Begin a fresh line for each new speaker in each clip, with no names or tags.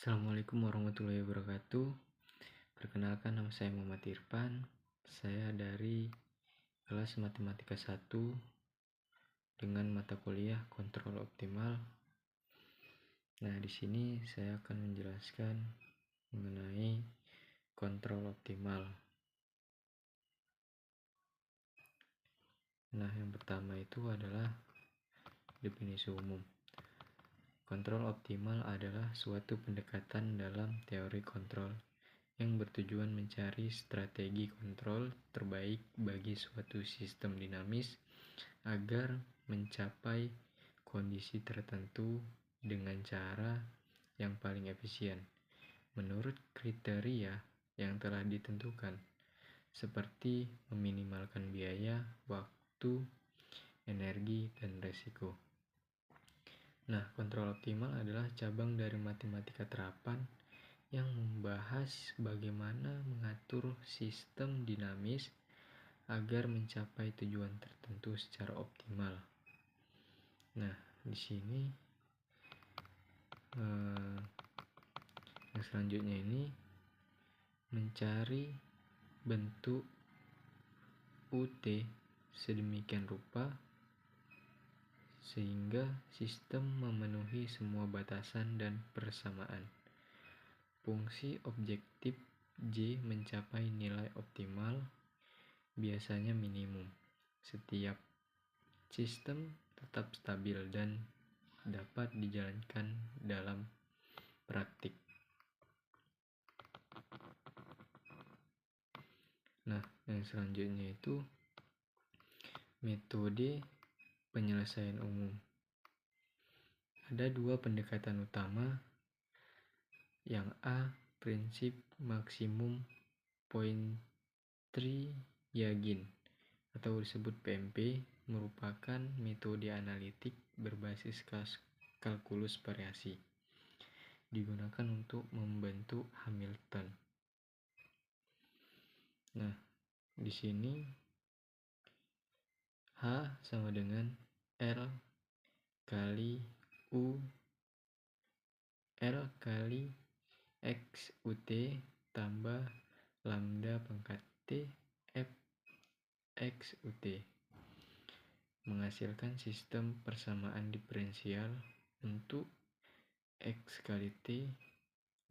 Assalamualaikum warahmatullahi wabarakatuh. Perkenalkan, nama saya Muhammad Irfan. Saya dari kelas Matematika 1 dengan mata kuliah Kontrol Optimal. Nah, di sini saya akan menjelaskan mengenai kontrol optimal. Nah, yang pertama itu adalah definisi umum. Kontrol optimal adalah suatu pendekatan dalam teori kontrol yang bertujuan mencari strategi kontrol terbaik bagi suatu sistem dinamis agar mencapai kondisi tertentu dengan cara yang paling efisien menurut kriteria yang telah ditentukan, seperti meminimalkan biaya, waktu, energi, dan resiko. Nah, kontrol optimal adalah cabang dari matematika terapan yang membahas bagaimana mengatur sistem dinamis agar mencapai tujuan tertentu secara optimal. Nah, di sini yang selanjutnya ini mencari bentuk UT sedemikian rupa sehingga sistem memenuhi semua batasan dan persamaan. Fungsi objektif J mencapai nilai optimal, biasanya minimum. Setiap sistem tetap stabil dan dapat dijalankan dalam praktik. Nah, yang selanjutnya itu metode penyelesaian umum. Ada dua pendekatan utama. Yang A, prinsip maksimum Pointryagin atau disebut PMP, merupakan metode analitik berbasis kalkulus variasi, digunakan untuk membentuk Hamilton. Nah, di sini H sama dengan L kali U L kali X UT tambah lambda pangkat T F X UT, menghasilkan sistem persamaan diferensial untuk X kali T,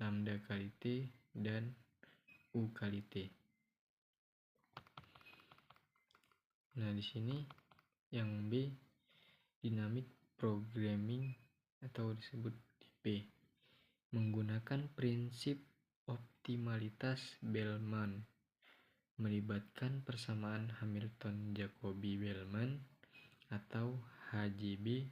lambda kali T, dan U kali T. Nah, di sini yang B, dynamic programming atau disebut DP, menggunakan prinsip optimalitas Bellman, melibatkan persamaan Hamilton-Jacobi-Bellman atau HJB,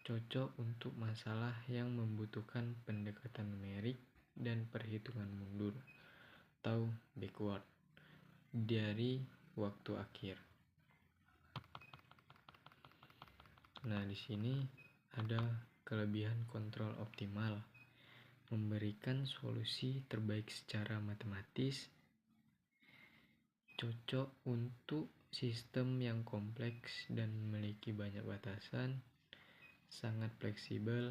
cocok untuk masalah yang membutuhkan pendekatan numerik dan perhitungan mundur atau backward dari waktu akhir. Nah, di sini ada kelebihan kontrol optimal, memberikan solusi terbaik secara matematis, cocok untuk sistem yang kompleks dan memiliki banyak batasan, sangat fleksibel,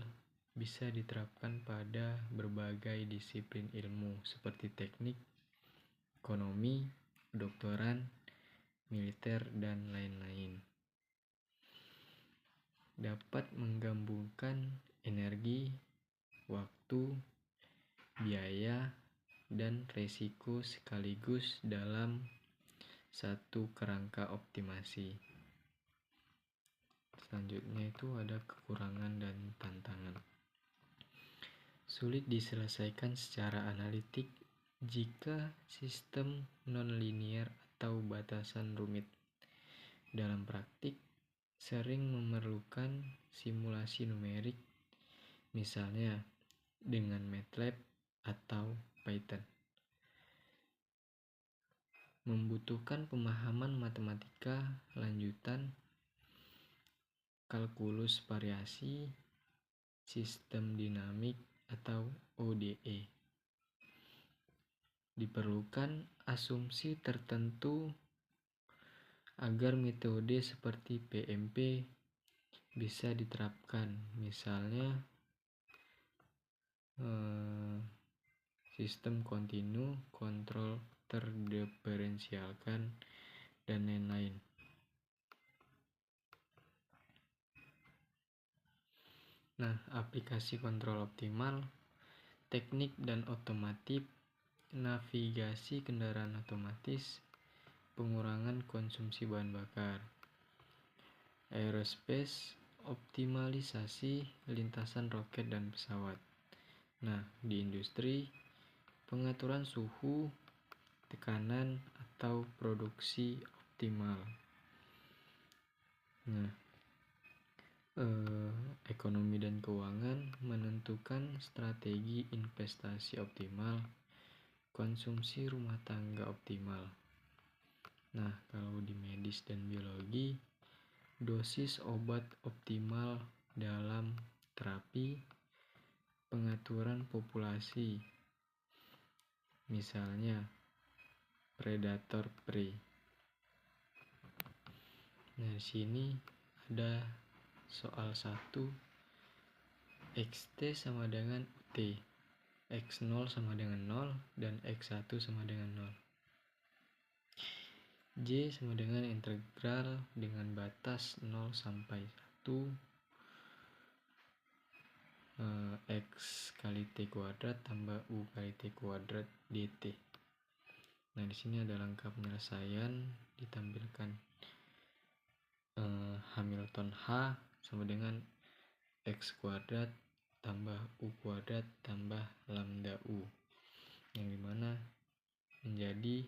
bisa diterapkan pada berbagai disiplin ilmu seperti teknik, ekonomi, kedokteran, militer, dan lain-lain. Dapat menggabungkan energi, waktu, biaya, dan resiko sekaligus dalam satu kerangka optimasi. Selanjutnya itu ada kekurangan dan tantangan. Sulit diselesaikan secara analitik jika sistem nonlinear atau batasan rumit. Dalam praktik, sering memerlukan simulasi numerik, misalnya dengan MATLAB atau Python. Membutuhkan pemahaman matematika lanjutan, kalkulus variasi, sistem dinamik atau ODE. Diperlukan asumsi tertentu agar metode seperti PMP bisa diterapkan, misalnya sistem kontinu, kontrol terdiferensialkan, dan lain-lain. Nah, aplikasi kontrol optimal, teknik dan otomatis, navigasi kendaraan otomatis, pengurangan konsumsi bahan bakar, aerospace, optimalisasi lintasan roket dan pesawat. Nah, di industri, pengaturan suhu, tekanan, atau produksi optimal. Nah, ekonomi dan keuangan, menentukan strategi investasi optimal, konsumsi rumah tangga optimal. Nah, kalau di medis dan biologi, dosis obat optimal dalam terapi, pengaturan populasi, misalnya predator prey. Nah, di sini ada soal 1, XT sama dengan UT, X0 sama dengan 0, dan X1 sama dengan 0. J sama dengan integral dengan batas 0 sampai 1 X kali T kuadrat tambah U kali T kuadrat dt. Nah, di sini ada langkah penyelesaian, ditampilkan Hamilton H sama dengan X kuadrat tambah U kuadrat tambah lambda U, yang dimana menjadi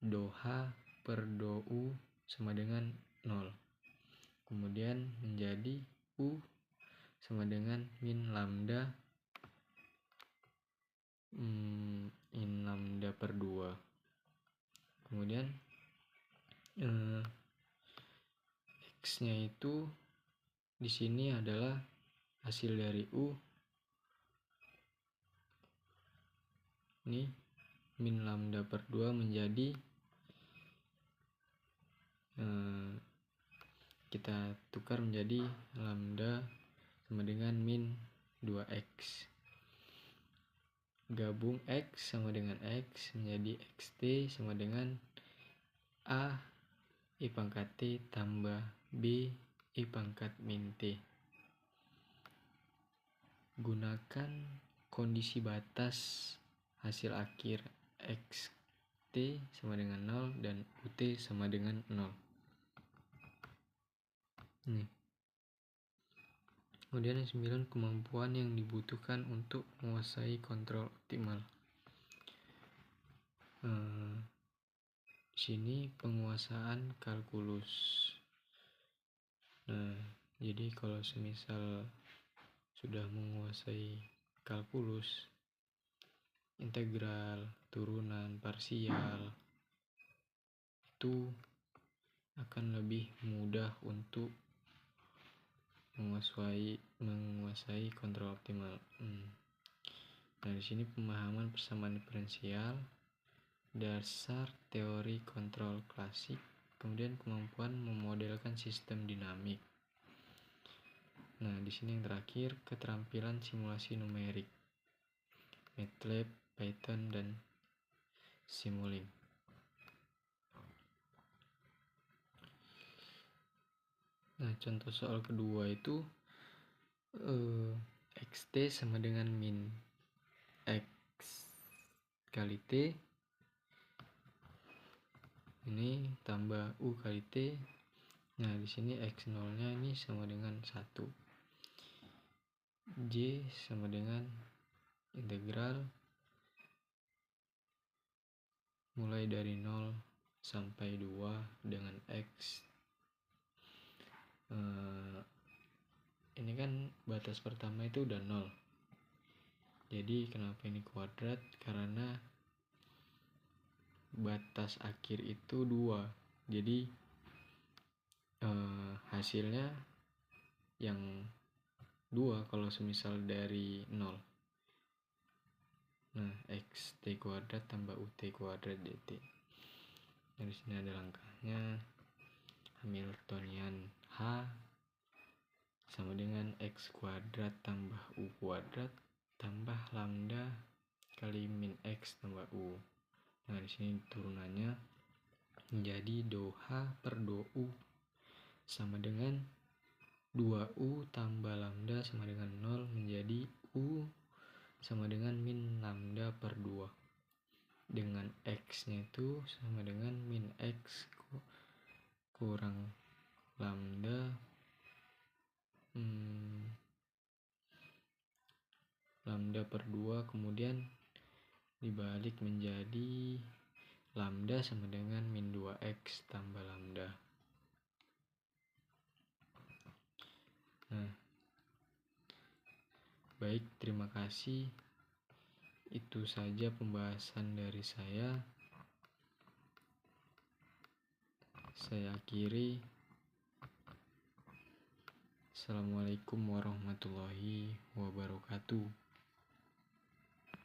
do H per do U sama dengan 0. Kemudian menjadi U sama dengan min lambda per 2. Kemudian X-nya itu di sini adalah hasil dari U. Ini min lambda per 2 menjadi kita tukar menjadi lambda sama dengan min 2x. Gabung X sama dengan X menjadi XT sama dengan A I pangkat T tambah B I pangkat min T. Gunakan kondisi batas hasil akhir XT sama dengan 0 dan UT sama dengan 0. Nih. Kemudian yang 9, kemampuan yang dibutuhkan untuk menguasai kontrol optimal. Sini penguasaan kalkulus. Nah, jadi kalau semisal sudah menguasai kalkulus, integral, turunan, parsial, itu akan lebih mudah untuk menguasai kontrol optimal. Nah, di sini pemahaman persamaan diferensial, dasar teori kontrol klasik, kemudian kemampuan memodelkan sistem dinamik. Nah, di sini yang terakhir keterampilan simulasi numerik, MATLAB, Python, dan Simulink. Nah, contoh soal kedua itu XT sama dengan min X kali T ini tambah U kali T. Nah, di sini X0-nya ini sama dengan 1. J sama dengan integral mulai dari 0 sampai 2 dengan X. Ini kan batas pertama itu udah 0. Jadi kenapa ini kuadrat? Karena batas akhir itu 2. Jadi hasilnya yang 2 kalau semisal dari 0. Nah, X T kuadrat tambah UT kuadrat dt. Dari sini ada langkahnya. Hamiltonian H sama dengan X kuadrat tambah U kuadrat tambah lambda kali min X tambah U. Nah, di sini turunannya menjadi do H per do U sama dengan 2U tambah lambda sama dengan 0 menjadi U sama dengan min lambda per 2. Dengan X-nya itu sama dengan min X kurang lambda lambda per 2, kemudian dibalik menjadi lambda sama dengan min 2X tambah lambda. Nah, baik, terima kasih. Itu saja pembahasan dari saya. Saya akhiri. Assalamualaikum warahmatullahi wabarakatuh.